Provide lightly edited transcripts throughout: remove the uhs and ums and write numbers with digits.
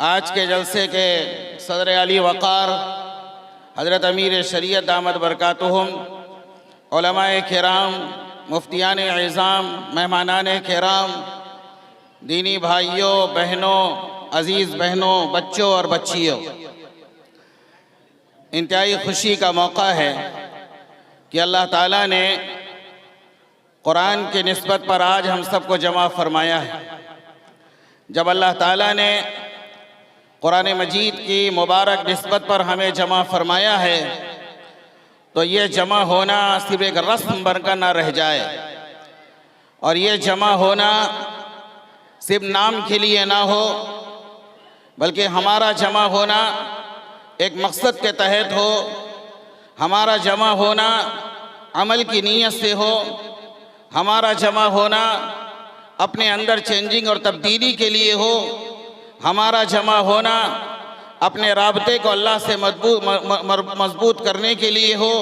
आज के जलसे के सदर अली वक़ार हज़रत अमीर शरीयत दामद बरकातुहुम, उलमाए किराम, मुफ्तियान इज़ाम, मेहमानान किराम, दीनी भाइयों बहनों, अज़ीज़ बहनों, बच्चों और बच्चियों, इंतहाई खुशी का मौका है कि अल्लाह ताला ने कुरान के निस्बत पर आज हम सबको जमा फरमाया है। जब अल्लाह ताला ने कुरान मजीद की मुबारक निस्बत पर हमें जमा फरमाया है तो ये जमा होना सिर्फ एक रस्म बनकर ना रह जाए और ये जमा होना सिर्फ नाम के लिए ना हो, बल्कि हमारा जमा होना एक मकसद के तहत हो, हमारा जमा होना अमल की नीयत से हो, हमारा जमा होना अपने अंदर चेंजिंग और तब्दीली के लिए हो, हमारा जमा होना अपने राबते को अल्लाह से मजबूत करने के लिए हो।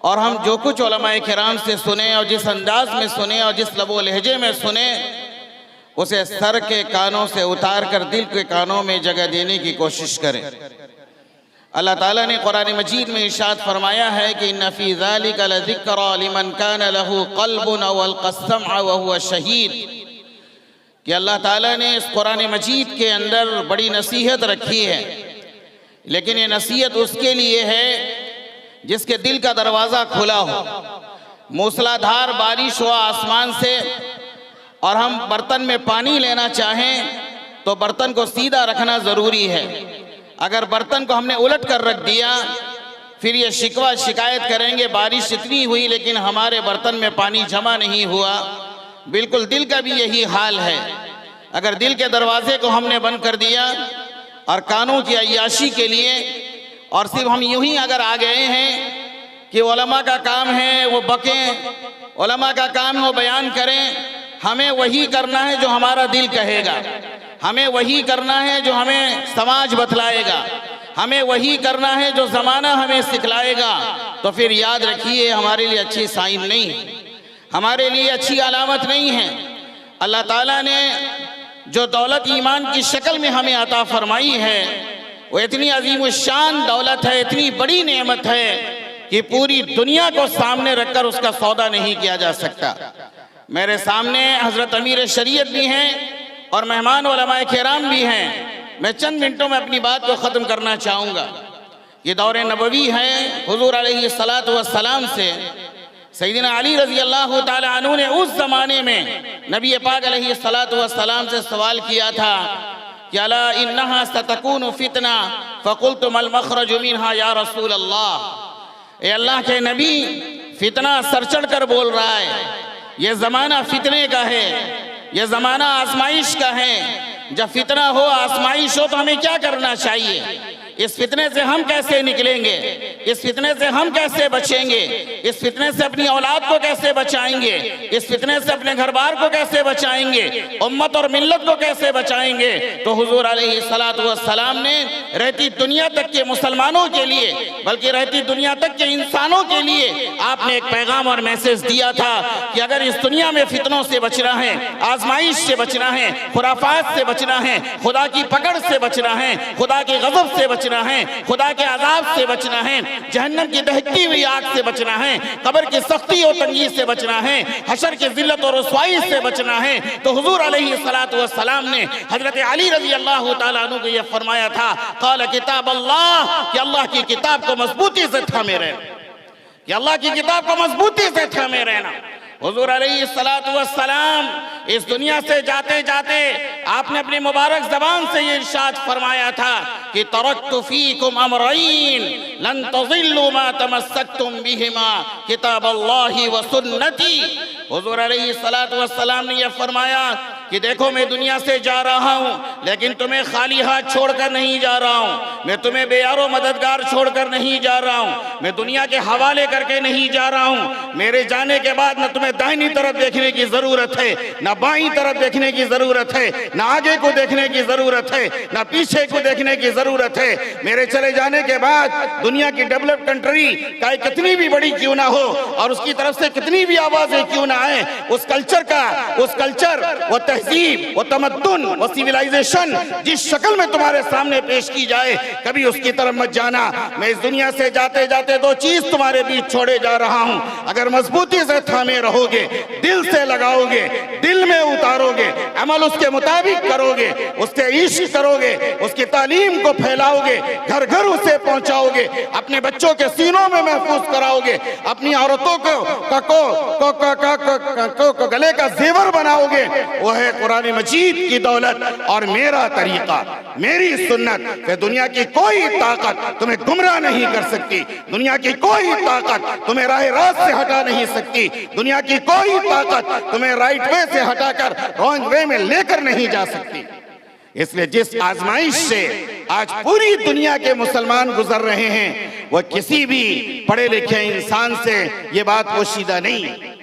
और हम जो कुछ उलमाए किराम से सुने और जिस अंदाज में सुने और जिस लबो लहजे में सुने उसे सर के कानों से उतार कर दिल के कानों में जगह देने की कोशिश करें। अल्लाह ताला ने कुरान मजीद में इरशाद फरमाया है कि इन्ना फी ज़ालिका लज़िक्रा लिमन कान लहू क़ल्बुन अव अलक़ा अस्समअ व हुवा शहीद, कि अल्लाह ताला ने इस कुरान मजीद के अंदर बड़ी नसीहत रखी है, लेकिन ये नसीहत उसके लिए है जिसके दिल का दरवाज़ा खुला हो। मूसलाधार बारिश हो आसमान से और हम बर्तन में पानी लेना चाहें तो बर्तन को सीधा रखना ज़रूरी है। अगर बर्तन को हमने उलट कर रख दिया फिर ये शिकवा शिकायत करेंगे बारिश इतनी हुई लेकिन हमारे बर्तन में पानी जमा नहीं हुआ। बिल्कुल दिल का भी यही हाल है। अगर दिल के दरवाजे को हमने बंद कर दिया और कानों की अय्याशी के लिए और सिर्फ हम यूं ही अगर आ गए हैं कि उलमा का काम है वो बकें, उलमा का काम है वो बयान करें, हमें वही करना है जो हमारा दिल कहेगा, हमें वही करना है जो हमें समाज बतलाएगा, हमें वही करना है जो ज़माना हमें सिखलाएगा, तो फिर याद रखिए हमारे लिए अच्छी साइन नहीं, हमारे लिए अच्छी अलामत नहीं है। अल्लाह ताला ने जो दौलत ईमान की शक्ल में हमें अता फरमाई है वो इतनी अजीम शान दौलत है, इतनी बड़ी नेमत है कि पूरी दुनिया को सामने रखकर उसका सौदा नहीं किया जा सकता। मेरे सामने हज़रत अमीर शरीयत भी हैं और मेहमान उलमाए किराम भी हैं। मैं चंद मिनटों में अपनी बात को ख़त्म करना चाहूँगा। ये दौर नबवी है। हुज़ूर अलैहिस्सलातु वस्सलाम से सैयदना अली रज़ी अल्लाह ताला अन्हु ने उस ज़माने में नबी पाक अलैहिस्सलातु वस्सलाम से सवाल किया था कि अला इन्नहा सतकूनु फितना फ़क़ुल्तु मल मख़रजु मिन्हा या रसूल अल्लाह। ए अल्लाह के नबी, फितना सर चढ़ कर बोल रहा है, ये ज़माना फितने का है, ये ज़माना आजमाइश का है। जब फितना हो आजमाइश हो तो हमें क्या करना चाहिए? इस फितने से हम कैसे निकलेंगे? इस फितने से हम कैसे बचेंगे? इस फितने से अपनी औलाद को कैसे बचाएंगे? इस फितने से अपने घर बार को कैसे बचाएंगे? उम्मत और मिल्लत को कैसे बचाएंगे? तो हुजूर अलैहिस्सलातु वस्सलाम ने रहती दुनिया तक के मुसलमानों के लिए, बल्कि रहती दुनिया तक के इंसानों के लिए आपने एक पैगाम और मैसेज दिया था कि अगर इस दुनिया में फितनों से बचना है, आजमाइश से बचना है, खुराफात से बचना है, खुदा की पकड़ से बचना है, खुदा के गज़ब से बचना है, खुदा के अज़ाब से बचना है, जहन्नम की दहकती हुई आग से बचना है, कब्र की सख्ती और तंगी से बचना है, हशर की जिल्लत और रुसवाई से बचना है, तो हुजूर अलैहिस्सलातु वस्सलाम ने हजरत अली रज़ी अल्लाह ताला अन्हु को यह फरमाया था, क़ाल किताब अल्लाह, कि अल्लाह की किताब को मजबूती से थामे रहना, कि अल्लाह की किताब को मजबूती से थामे रहना। हुजूर अलैहिस्सलातु वस्सलाम इस दुनिया से जाते जाते आपने अपनी मुबारक ज़बान से ये इरशाद फरमाया था कि तरक्तु फीकुम अमरैन लन तज़िल्लु मा तमस्सक्तुम बिहिमा किताबल्लाहि व सुन्नती। हुजूर अलैहिस्सलातु वस्सलाम ने यह फरमाया कि देखो मैं दुनिया से जा रहा हूँ, लेकिन तुम्हें खाली हाथ छोड़कर नहीं जा रहा हूँ, मैं तुम्हें बेयारो मददगार छोड़कर नहीं जा रहा हूँ, मैं दुनिया के हवाले करके नहीं जा रहा हूँ। मेरे जाने के बाद न तुम्हें दाहिनी तरफ देखने की ज़रूरत है, न बाईं तरफ देखने की ज़रूरत है, न आगे को देखने की ज़रूरत है, न पीछे को देखने की ज़रूरत है। मेरे चले जाने के बाद दुनिया की डेवलप कंट्री चाहे कितनी भी बड़ी क्यों ना हो और उसकी तरफ से कितनी भी आवाज़ें क्यों ना आए, उस कल्चर वो तहजीब, वो तमद्दुन, वो सिविलाइजेशन जिस शक्ल में तुम्हारे सामने पेश की जाए, कभी उसकी तरफ मत जाना। मैं इस दुनिया से जाते जाते दो चीज तुम्हारे बीच छोड़े जा रहा हूं, अगर मजबूती से थामे रहोगे, दिल से लगाओगे, दिल में उतारोगे, अमल उसके मुताबिक करोगे, उससे इश्क करोगे, उसकी तालीम को फैलाओगे, घर घर उसे पहुंचाओगे, अपने बच्चों के सीनों में महफूज कराओगे, अपनी औरतों को गले का जेवर बनाओगे, वो है कुरान मजीद की दौलत और मेरा तरीका, मेरी सुन्नत। कि दुनिया की कोई ताकत तुम्हें गुमराह नहीं कर सकती, दुनिया की कोई ताकत तुम्हें राह रास्त से हटा नहीं सकती, दुनिया की कोई ताकत तुम्हें राइट वे से हटाकर रॉन्ग वे में लेकर नहीं जा सकती। इसलिए जिस आजमाइश से आज पूरी दुनिया के मुसलमान गुजर रहे हैं, वो किसी भी पढ़े लिखे इंसान से ये बात पोशीदा नहीं।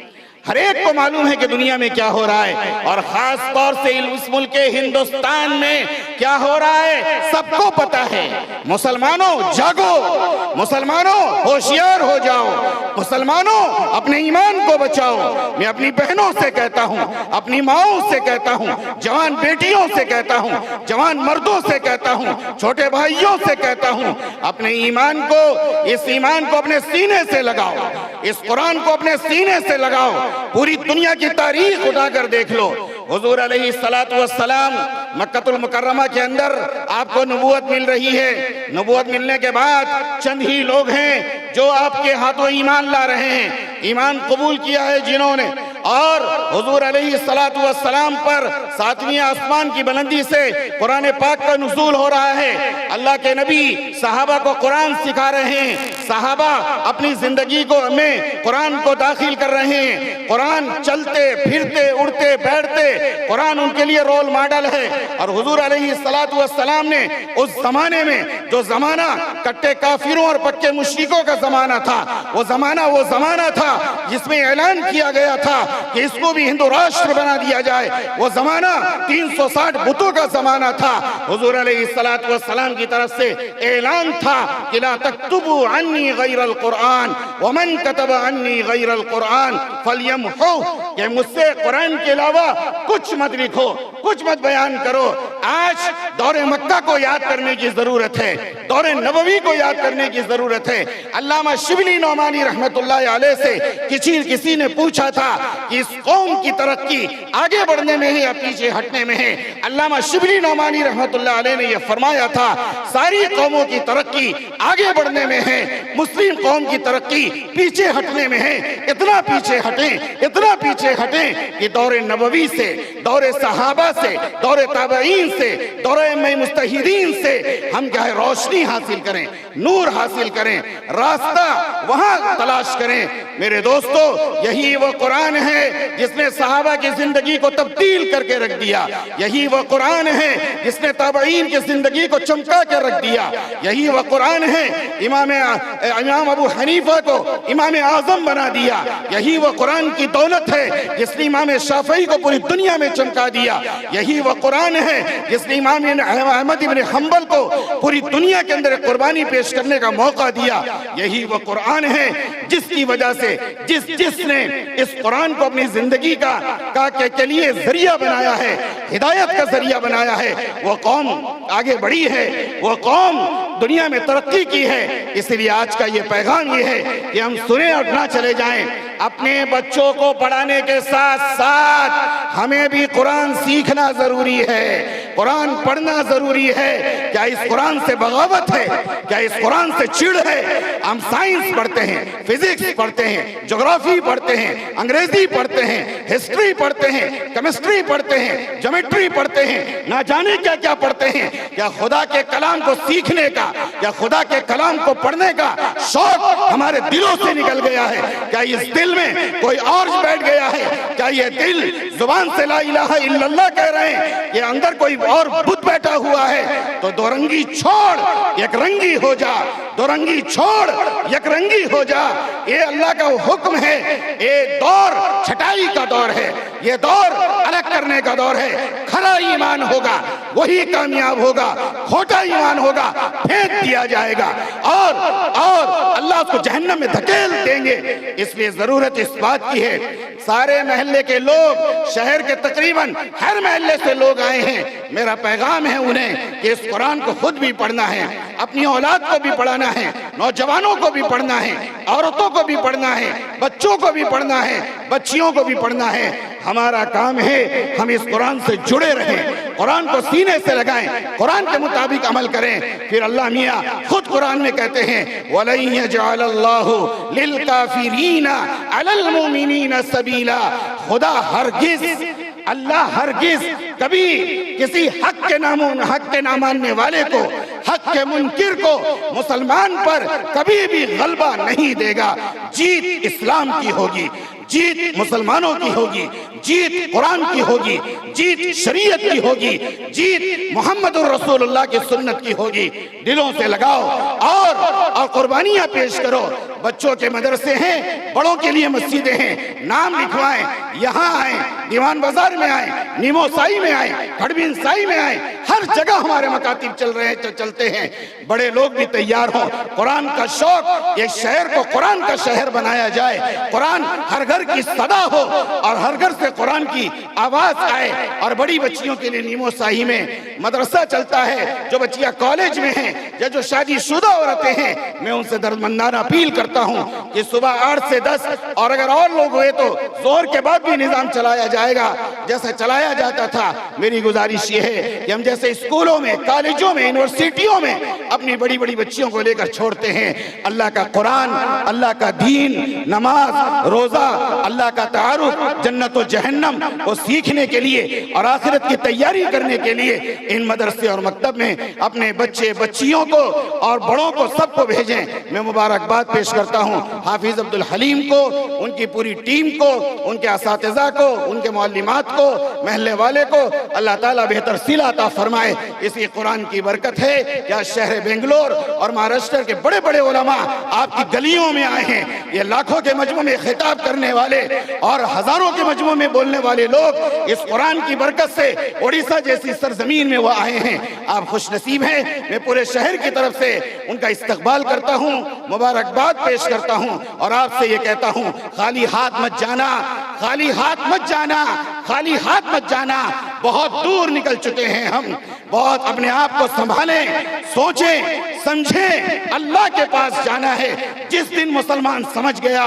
हर एक को मालूम है कि दुनिया में क्या हो रहा है, और खास तौर से इस मुल्क के हिंदुस्तान में क्या हो रहा है सबको पता है। मुसलमानों जागो, मुसलमानों होशियार हो जाओ, मुसलमानों अपने ईमान को बचाओ। मैं अपनी बहनों से कहता हूँ, अपनी माओं से कहता हूँ, जवान बेटियों से कहता हूँ, जवान मर्दों से कहता हूँ, छोटे भाइयों से कहता हूँ, अपने ईमान को, इस ईमान को अपने सीने से लगाओ, इस कुरान को अपने सीने से लगाओ। पूरी दुनिया की तारीख उठाकर देख लो, हुजूर अलैहिस्सलातु वस्सलाम मक्कतुल मुकर्रमा के अंदर आपको नबूवत मिल रही है। नबूवत मिलने के बाद चंद ही लोग हैं जो आपके हाथों ईमान ला रहे हैं, ईमान कबूल किया है जिन्होंने, और हुजूर अलैहिस्सलातु वस्सलाम पर 7वें आसमान की बुलंदी से कुरान पाक का नुज़ूल हो रहा है। अल्लाह के नबी सहाबा को कुरान सिखा रहे हैं, सहाबा अपनी जिंदगी को में कुरान को दाखिल कर रहे हैं। कुरान चलते फिरते उड़ते बैठते कुरान उनके लिए रोल मॉडल है। और हुजूर अलैहिस्सलातु वस्सलाम ने उस जमाने में, जो जमाना कट्टे काफिरों और पक्के मुशरिकों का जमाना था, वो जमाना था जिसमें ऐलान किया गया था कि इसको भी हिंदू राष्ट्र बना दिया जाए। वो जमाना 360 बुतों का जमाना था। हुजूर अलैहिस्सलातु वस्सलाम की तरफ से ऐलान था कि ला तक्तुबू अन्नी गैरल कुरान व मन कतबा अन्नी गैरल कुरान फलयमहु, कि मुझसे कुरान के अलावा कुछ मत लिखो, कुछ मत बयान करो। आज दौरे मक्का को याद करने की जरूरत है, दौरे नबवी को याद करने की जरूरत है। अल्लामा शिबली नौमानी रहमतुल्लाह अलैह से किसी ने पूछा था कि इस कौम की तरक्की आगे बढ़ने में है या पीछे हटने में है। अल्लामा शिबली नौमानी रहमतुल्लाह अलैह ने यह फरमाया था, सारी कौमों की तरक्की आगे बढ़ने में है, मुस्लिम कौम की तरक्की पीछे हटने में है। इतना पीछे हटें कि दौरे नबवी से, दौरे सहाबा से, दौरे ताबईन से, दौरे मुस्तहिदीन से हम क्या है रोशनी हासिल करें, नूर हासिल करें, रास्ता वहां तलाश करें। मेरे दोस्तों, यही वो कुरान है जिसने सहाबा की जिंदगी को तब्दील करके रख दिया। यही वो कुरान है जिसने ताबईन की जिंदगी को चमका के रख दिया। यही वो कुरान है इमाम अबू हनीफा को इमाम आजम बना दिया। यही वो कुरान की दौलत है जिसने इमाम शाफई को पूरी दुनिया में चमका दिया। यही वो कुरान है जिसने इमाम अहमद इब्न हंबल को पूरी दुनिया के अंदर कुर्बानी पेश करने का मौका दिया। यही वो कुरान है जिसकी वजह से जिसने इस कुरान को अपनी जिंदगी के लिए जरिया बनाया है, हिदायत का जरिया बनाया है, वो कौम आगे बढ़ी है, वो कौम दुनिया में तरक्की की है। इसलिए आज का ये पैगाम ये है कि हम सुने और ना चले जाएं। अपने बच्चों को पढ़ाने के साथ साथ हमें भी कुरान सीखना जरूरी है, कुरान पढ़ना जरूरी है। क्या इस कुरान से बगावत है? क्या इस कुरान से चिढ़ है? हम साइंस पढ़ते हैं, फिजिक्स पढ़ते हैं, ज्योग्राफी पढ़ते हैं, अंग्रेजी पढ़ते हैं, हिस्ट्री पढ़ते हैं, केमिस्ट्री पढ़ते हैं, ज्योमेट्री पढ़ते हैं, ना जाने क्या क्या पढ़ते हैं। क्या खुदा के कलाम को सीखने का, या खुदा के कलाम को पढ़ने का शौक हमारे दिलों से निकल गया है? क्या इस दिल में कोई और बैठ गया है? क्या ये दिल जुबान से ला इलाहा इल्लल्लाह कह रहे हैं, ये अंदर कोई और बुत बैठा हुआ है? तो दो रंगी छोड़ एक रंगी हो जा, दो रंगी छोड़ एक रंगी हो जा। ये अल्लाह का हुक्म है। ये दौर छटाई का दौर है, ये दौर अलग करने का दौर है। खरा ईमान होगा वही कामयाब होगा, खोटा ईमान होगा फेंक दिया जाएगा और अल्लाह उसको जहन्नम में धकेल देंगे। इसलिए जरूरत इस बात की है, सारे महल्ले के लोग, शहर के तकरीबन हर महल्ले से लोग आए हैं। मेरा पैगाम है उन्हें कि इस कुरान को खुद भी पढ़ना है, अपनी औलाद को भी पढ़ाना है, नौजवानों को भी पढ़ना है, औरतों को भी पढ़ना है, बच्चों को भी पढ़ना है, बच्चियों को भी पढ़ना है। हमारा काम है हम इस कुरान से जुड़े रहें, कुरान को सीने से लगाएं, कुरान के मुताबिक अमल करें। फिर अल्लाह मियाँ खुद कुरान में कहते हैं, वलन यजअलल्लाहु लिलकाफिरीना अलल मुमिनीना सबीला। खुदा हरगिज, अल्लाह हरगिज कभी किसी हक के ना मानने वाले को, हक के मुनकिर को मुसलमान पर कभी भी गलबा नहीं देगा। जीत इस्लाम की होगी, जीत मुसलमानों की होगी, जीत कुरान की होगी, जीत शरीयत की होगी, जीत मोहम्मद रसूलुल्लाह की सुन्नत की होगी। दिलों से लगाओ और कुर्बानियां पेश करो। बच्चों के मदरसे हैं, बड़ों के लिए मस्जिदें हैं, नाम लिखवाएं, यहाँ आए, दीवान बाजार में आए, नीमो साई में आए, खड़बीन साई में आए, हर जगह हमारे मकातिब चल रहे हैं, चलते हैं। बड़े लोग भी तैयार हों, कुरान का शौक, एक शहर को कुरान का शहर बनाया जाए, कुरान हर घर की सदा हो और हर घर से कुरान की आवाज आए। और बड़ी बच्चियों के लिए नीमो साही में मदरसा चलता है, जो बच्चियां कॉलेज में हैं या जो शादीशुदा औरतें हैं, मैं उनसे दर्दमंदाना अपील करता हूं कि सुबह 8 से 10 और अगर और लोग हुए तो जोर के बाद भी निजाम चलाया जाएगा जैसा चलाया जाता था। मेरी गुजारिश ये है कि हम जैसे स्कूलों में, कॉलेजों में, यूनिवर्सिटियों में अपनी बड़ी बड़ी बच्चियों को लेकर छोड़ते हैं, अल्लाह का कुरान, अल्लाह का दीन, नमाज, रोजा, अल्लाह का तारुफ, जन्नत और जहन्नम को सीखने के लिए और आखिरत की तैयारी करने के लिए इन मदरसे और मकतब में अपने बच्चे बच्चियों को और बड़ों को सबको भेजें। मैं मुबारकबाद पेश करता हूँ हाफिज अब्दुल हलीम को, उनकी पूरी टीम को, उनके असातिज़ा को, उनके मुअल्लिमात को, महल्ले वाले को। अल्लाह ताला बेहतर सिला अता फरमाए। इसी कुरान की बरकत है क्या शहर बेंगलोर और महाराष्ट्र के बड़े बड़े उलमा आपकी गलियों में आए हैं। ये लाखों के मजमू में खिताब करने वाले और हजारों के मजमू में बोलने वाले लोग इस कुरान की बरकत से ओडिशा जैसी सरजमीन में वो आए हैं। आप खुश नसीब हैं। मैं पूरे शहर की तरफ से उनका इस्तकबाल करता हूँ, मुबारकबाद पेश करता हूँ और आपसे ये कहता हूँ, खाली हाथ मत जाना, खाली हाथ मत जाना, खाली हाथ मत जाना। बहुत दूर निकल चुके हैं हम, बहुत अपने आप को संभालें, सोचें, समझें, अल्लाह के पास जाना है। जिस दिन मुसलमान समझ गया,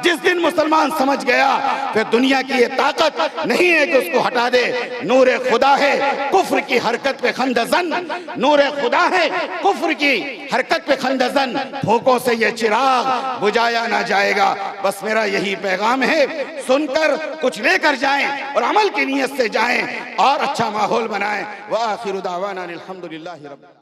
जिस दिन मुसलमान समझ गया, फिर दुनिया की ये ताकत नहीं है कि उसको हटा दे। नूरे खुदा है कुफ्र की हरकत पे खंदजन, नूरे खुदा है कुफ्र की हरकत पे खंदजन, भूखों से ये चिराग बुझाया ना जाएगा। बस मेरा यही पैगाम है, सुनकर कुछ लेकर जाएं और अमल की नीयत से जाएं और अच्छा माहौल बनाएं। व आखिरु दावाना अनिल हम्दुलिल्लाहि रब्बिल